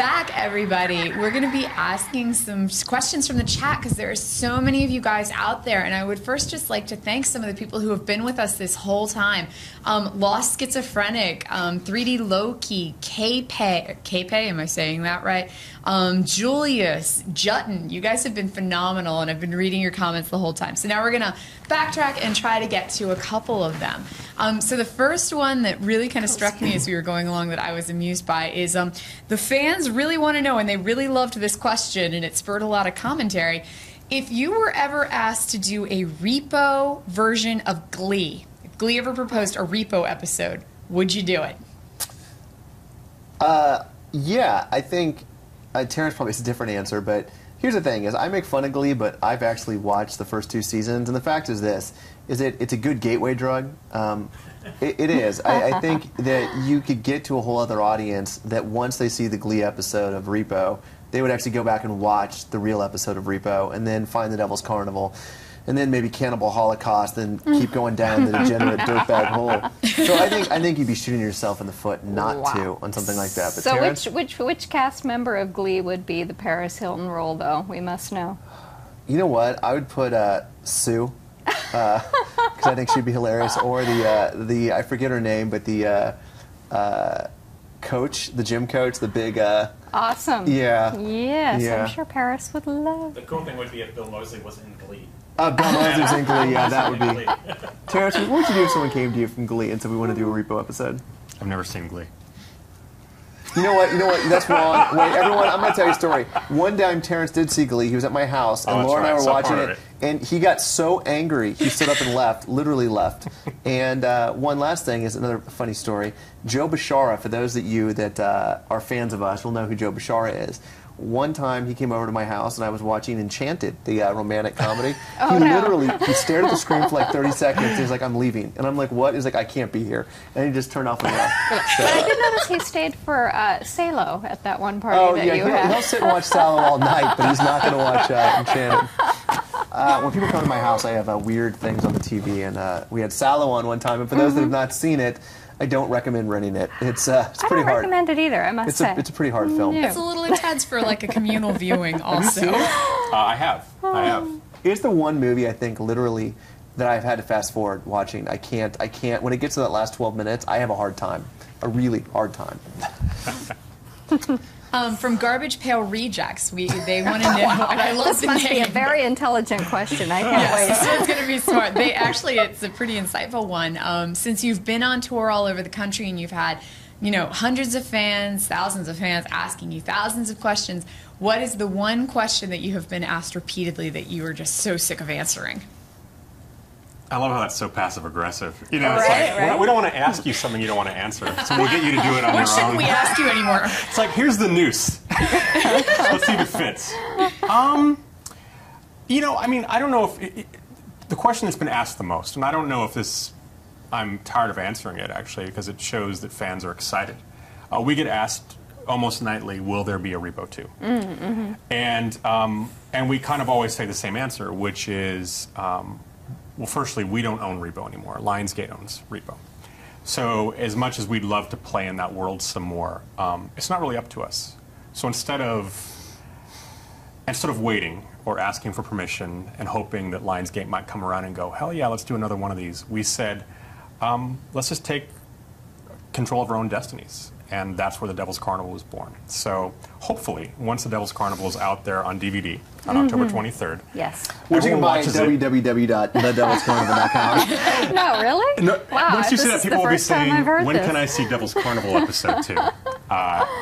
back, everybody. We're going to be asking some questions from the chat because there are so many of you guys out there. And I would first just like to thank some of the people who have been with us this whole time. Lost Schizophrenic, 3D Loki, K-Pay, am I saying that right? Julius, Jutton, you guys have been phenomenal, and I've been reading your comments the whole time. So now we're going to backtrack and try to get to a couple of them. So the first one that really kind of struck me as we were going along that I was amused by is the fans really want to know, and they really loved this question, and it spurred a lot of commentary. If you were ever asked to do a repo version of Glee, if Glee ever proposed a repo episode, would you do it? Yeah, I think Terrance probably has a different answer, but here's the thing: is I make fun of Glee, but I've actually watched the first 2 seasons, and the fact is this: is it's a good gateway drug. It is. I think that you could get to a whole other audience that once they see the Glee episode of Repo, they would actually go back and watch the real episode of Repo, and then find the Devil's Carnival, and then maybe Cannibal Holocaust, and keep going down the degenerate dirtbag hole. So I think you'd be shooting yourself in the foot not to on something like that. But so Terrance? which cast member of Glee would be the Paris Hilton role, though? We must know. You know what? I would put Sue, because I think she'd be hilarious, or the I forget her name, but the coach, the gym coach, the big. Awesome. Yeah. Yes, Yeah. I'm sure Paris would love. The cool thing would be if Bill Moseley was in Glee. Bill Moseley was in Glee, yeah, that would be. Terrance, what would you do if someone came to you from Glee and said we want to do a Repo episode? I've never seen Glee. You know what? That's wrong. Wait, everyone, I'm going to tell you a story. One time, Terrance did see Glee. He was at my house, and Laura and I were watching it, and he got so angry, he stood up and left, literally left. And one last thing is another funny story. Joe Bishara, for those of you that are fans of us will know who Joe Bishara is. One time, he came over to my house, and I was watching Enchanted, the romantic comedy. He stared at the screen for like 30 seconds. He was like, "I'm leaving," and I'm like, "What?" He's like, "I can't be here," and he just turned off and left. So. But I did notice he stayed for Salo at that one party that you had. He'll sit and watch Salo all night, but he's not going to watch Enchanted. When people come to my house, I have weird things on the TV, and we had Salo on one time. And for those that have not seen it, I don't recommend renting it. It's pretty hard. I don't recommend it either, I must say. It's a pretty hard film. It's a little intense for like a communal viewing also. I have. It's the one movie I think literally that I've had to fast forward watching. I can't. When it gets to that last 12 minutes, I have a hard time. A really hard time. From Garbage Pail Rejects, they want to know, and I love the name. This must be a very intelligent question. I can't wait. So it's going to be smart. It's a pretty insightful one. Since you've been on tour all over the country and you've had, hundreds of fans, thousands of fans asking you thousands of questions, what is the one question that you have been asked repeatedly that you are just so sick of answering? I love how that's so passive-aggressive. It's right? like, we don't want to ask you something you don't want to answer, so we'll get you to do it on your own. What shouldn't we ask you anymore? It's like, here's the noose. Let's see if it fits. I don't know if... the question that's been asked the most, and I don't know if this... I'm tired of answering it, actually, because it shows that fans are excited. We get asked almost nightly, will there be a Repo 2? Mm-hmm. And we kind of always say the same answer, which is... well, firstly, we don't own Repo anymore. Lionsgate owns Repo. So as much as we'd love to play in that world some more, it's not really up to us. So instead of waiting or asking for permission and hoping that Lionsgate might come around and go, hell yeah, let's do another one of these, we said, let's just take control of our own destinies. And that's where the Devil's Carnival was born. So hopefully, once the Devil's Carnival is out there on DVD on October 23rd, yes, which you can buy at www.thedevilscarnival.com. No, really? No, wow, once you see that, people will be saying, when this. can I see Devil's Carnival episode 2?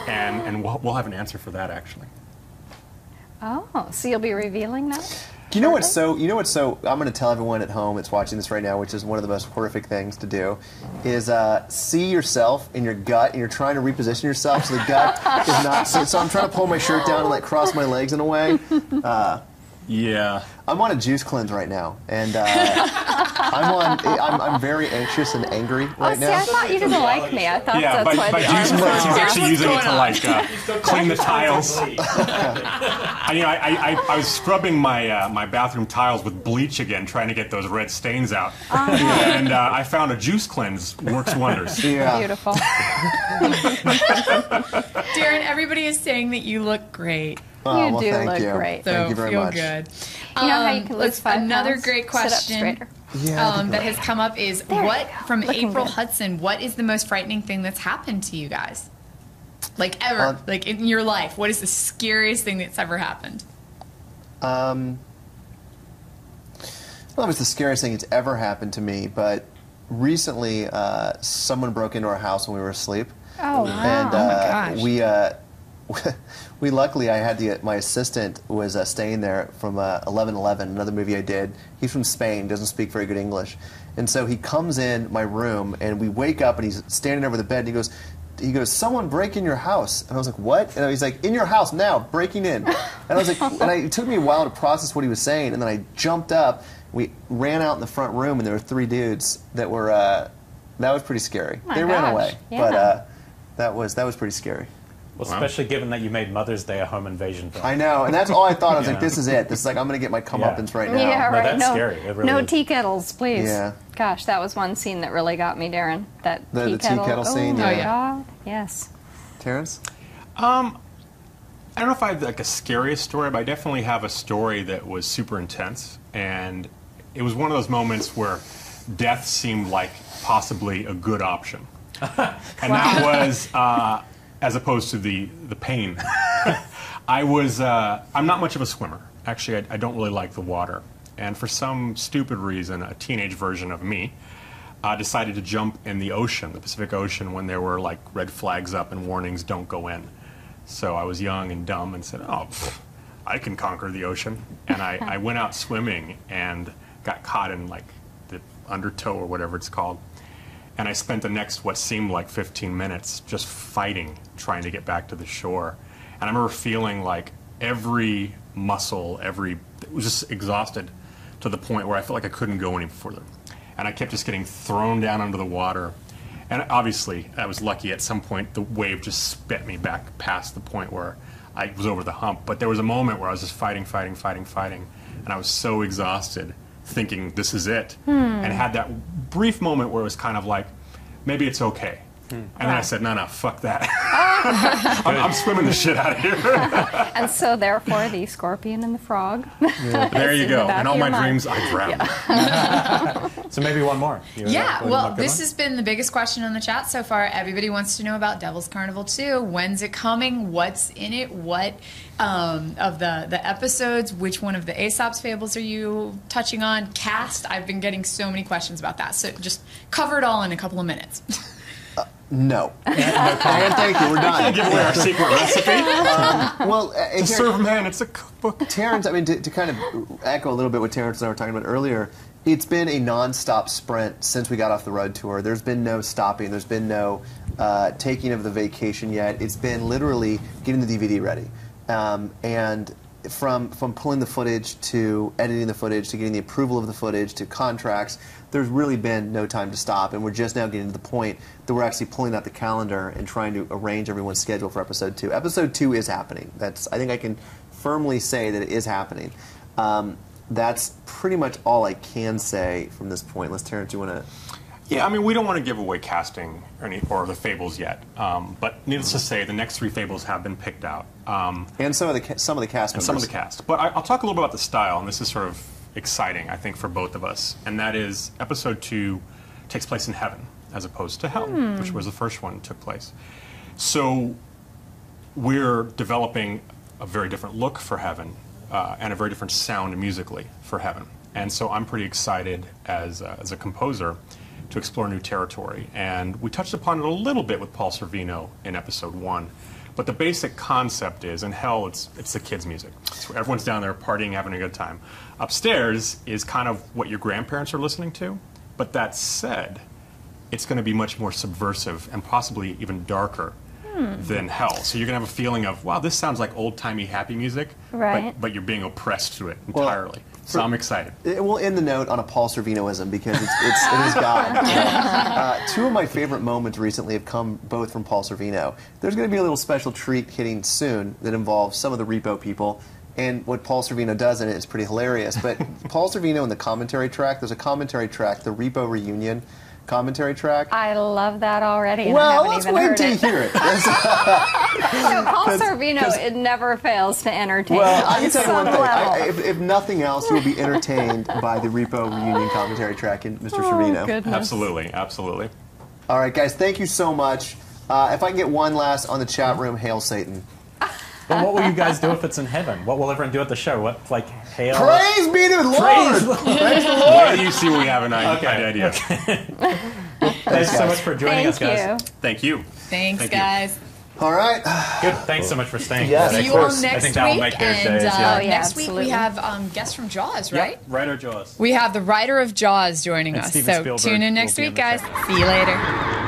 And we'll have an answer for that, actually. Oh, so you'll be revealing that? You know what's so, I'm going to tell everyone at home that's watching this right now, which is one of the most horrific things to do, is see yourself in your gut, and you're trying to reposition yourself so the gut is not, so I'm trying to pull my shirt down and like cross my legs in a way. Yeah. I'm on a juice cleanse right now, and I'm very anxious and angry right See, now. I thought you didn't like me. I thought Yeah, that's by why the juice arms cleanse, he's were actually using it to like clean the tiles. Glee. I was scrubbing my bathroom tiles with bleach again, trying to get those red stains out, Uh-huh. and I found a juice cleanse works wonders. Yeah. beautiful. Darren, everybody is saying that you look great. Oh, You well, do thank look you. great. So Thank you very feel much. good. You know how you can lose let's- 5 Another pounds? great Sit up question straighter. Yeah, I think that you're has come up is There you what go. from Looking April good. Hudson? What is the most frightening thing that's happened to you guys? Like ever, Um, like in your life, what is the scariest thing that's ever happened? I don't know if it's the scariest thing that's ever happened to me, but recently someone broke into our house when we were asleep. Oh, wow. And Oh my gosh. we luckily I had my assistant was staying there from 11/11, another movie I did. He's from Spain, doesn't speak very good English, and so he comes in my room and we wake up and he's standing over the bed and he goes, someone break in your house. And I was like, what? And he's like, in your house now, breaking in. And I was like, it took me a while to process what he was saying, and then I jumped up. We ran out in the front room, and there were 3 dudes that were. That was pretty scary. My They ran gosh, away, yeah. but that was pretty scary. Well, especially given that you made Mother's Day a home invasion film. I know, and that's all I thought. I was like, Yeah. this is it. This is like I'm going to get my comeuppance right now. Yeah, No, right. that's no, scary. It really no is. tea kettles, please. Yeah. Gosh, that was one scene that really got me, Darren. That The tea tea kettle. kettle scene, Oh, yeah. God. Yes. Terrance? I don't know if I have like a scariest story, but I definitely have a story that was super intense, and it was one of those moments where death seemed like possibly a good option, and that was as opposed to the pain. I'm not much of a swimmer. Actually, I don't really like the water, and for some stupid reason, a teenage version of me decided to jump in the ocean, the Pacific Ocean, when there were like red flags up and warnings, don't go in. So I was young and dumb and said, oh, I can conquer the ocean. And I went out swimming and got caught in like the undertow or whatever it's called. And I spent the next, what seemed like 15 minutes just fighting, trying to get back to the shore. And I remember feeling like every muscle, it was just exhausted to the point where I felt like I couldn't go any further. And I kept just getting thrown down under the water. And obviously, I was lucky at some point the wave just spit me back past the point where I was over the hump. But there was a moment where I was just fighting. And I was so exhausted, thinking this is it. And had that brief moment where it was kind of like, maybe it's okay. And then I said, no, fuck that. I'm swimming the shit out of here. And so, therefore, the scorpion and the frog. There you in the go. back In of all your my mind. dreams, I drowned. So maybe one more. Yeah, well, this has been the biggest question on the chat so far. Everybody wants to know about Devil's Carnival 2. When's it coming? What's in it? What of the episodes? Which one of the Aesop's fables are you touching on? Cast? I've been getting so many questions about that. So just cover it all in a couple of minutes. No. And thank you. We're done. Give away our secret recipe. Well, To serve man, it's a cookbook. Terrance, I mean, to kind of echo a little bit what Terrance and I were talking about earlier, it's been a nonstop sprint since we got off the road tour. There's been no stopping. There's been no taking of the vacation yet. It's been literally getting the DVD ready. And from pulling the footage to editing the footage to getting the approval of the footage to contracts, there's really been no time to stop. And we're just now getting to the point that we're actually pulling out the calendar and trying to arrange everyone's schedule for episode 2. Episode 2 is happening. I think I can firmly say that it is happening. That's pretty much all I can say from this point. Unless, Terrance, you want to... Yeah, I mean, we don't want to give away casting or the fables yet. But needless to say, the next 3 fables have been picked out. And some of the cast members. And some of the cast. But I'll talk a little bit about the style, and this is sort of exciting, I think, for both of us. And that is, episode 2 takes place in heaven, as opposed to hell, which was the first one that took place. So we're developing a very different look for heaven, and a very different sound musically for heaven. And so I'm pretty excited as a composer to explore new territory. And we touched upon it a little bit with Paul Sorvino in episode 1. But the basic concept is, in hell, it's the kids' music. So everyone's down there partying, having a good time. Upstairs is kind of what your grandparents are listening to. But that said, it's going to be much more subversive and possibly even darker than hell. So you're going to have a feeling of, wow, this sounds like old-timey happy music, Right. but you're being oppressed to it Well, entirely. So I'm excited. We'll end the note on a Paul Sorvinoism because it is God. Two of my favorite moments recently have come both from Paul Sorvino. There's going to be a little special treat hitting soon that involves some of the Repo people. And what Paul Sorvino does in it is pretty hilarious. But Paul Sorvino in the commentary track, there's a commentary track, the Repo Reunion commentary track. I love that already. And I Well, haven't let's even wait heard until you it. hear it. So Paul 'Cause- Sorvino, it never fails to entertain Well, I on can tell you some one thing. level. If nothing else, you will be entertained by the Repo Reunion commentary track in Mr. Sorvino. Goodness. Absolutely, absolutely. All right, guys, thank you so much. If I can get one last on the chat room, hail Satan. But what will you guys do if it's in heaven? What will everyone do at the show? What, like, hail? Praise be to the Lord! Praise the Lord. Praise the Lord! Wait till you see what we have an idea. Thanks so much for joining us, Thank guys. you. Thank you. Thanks, Thank you. guys. All right. Good. Thanks so much for staying. Yes, See of you all course. next I think that'll week. make their And days, yeah. Oh, yeah, next week absolutely. we have guests from Jaws, right? Yep, Writer Jaws. We have the writer of Jaws joining And us. Steven So Spielberg tune in will next be on week, the guys. show. See you later.